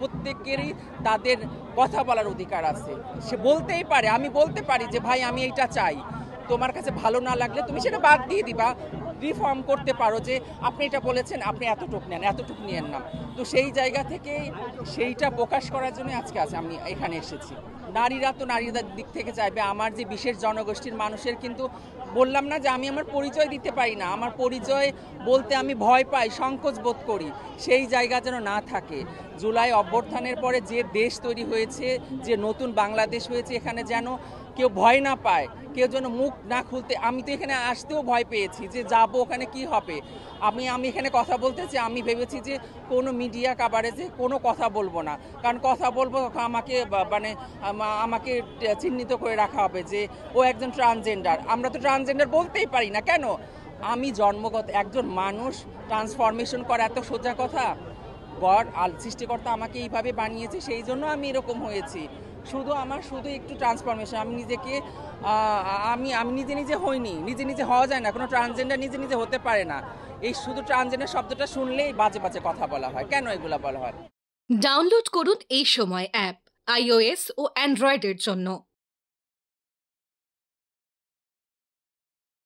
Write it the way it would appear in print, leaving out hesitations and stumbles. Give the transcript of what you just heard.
প্রত্যেকেরই তাদের কথা বলার অধিকার আছে। সে বলতেই পারে, আমি বলতে পারি যে ভাই আমি এইটা চাই, তোমার কাছে ভালো না লাগলে তুমি সেটা বাদ দিয়ে দিবা, রিফর্ম করতে পারো যে আপনি এটা বলেছেন, আপনি এতটুকু নেন, এতটুকু নিয়েন না। তো সেই জায়গা থেকে সেইটা প্রকাশ করার জন্য আজকে আমি এখানে এসেছি। নারীরা তো নারীদের দিক থেকে চাইবে, আমার যে বিশেষ জনগোষ্ঠীর মানুষের কিন্তু বললাম না যে আমি আমার পরিচয় দিতে পারি না, আমার পরিচয় বলতে আমি ভয় পাই, সংকোচ বোধ করি, সেই জায়গা যেন না থাকে। জুলাই অভ্যুত্থানের পরে যে দেশ তৈরি হয়েছে, যে নতুন বাংলাদেশ হয়েছে, এখানে যেন কেউ ভয় না পায়, কেউ যেন মুখ না খুলতে। আমি তো এখানে আসতেও ভয় পেয়েছি যে যাব ওখানে কি হবে। আমি এখানে কথা বলতেছি, আমি ভেবেছি যে কোনো মিডিয়া কাভারেজে কোনো কথা বলবো না, কারণ কথা বলবো আমাকে মানে আমাকে চিহ্নিত করে রাখা হবে যে ও একজন ট্রান্সজেন্ডার। আমরা তো ট্রান্সজেন্ডার বলতেই পারি না কেন? আমি জন্মগত একজন মানুষ, ট্রান্সফরমেশন করা এত সোজা কথা? গড সৃষ্টিকর্তা আমাকে এইভাবে বানিয়েছে, সেই জন্য আমি এরকম হয়েছি। শুধু একটু ট্রান্সফরমেশন, আমি নিজেকে আমি নিজে নিজে হইনি, নিজে নিজে হওয়া যায় না, কোনো ট্রান্সজেন্ডার নিজে নিজে হতে পারে না। এই শুধু ট্রান্সজেন্ডার শব্দটা শুনলেই বাজে বাজে কথা বলা হয়, কেন এগুলা বলা হয়? ডাউনলোড করুন এই সময় অ্যাপ iOS ও অ্যান্ড্রয়েডের জন্য।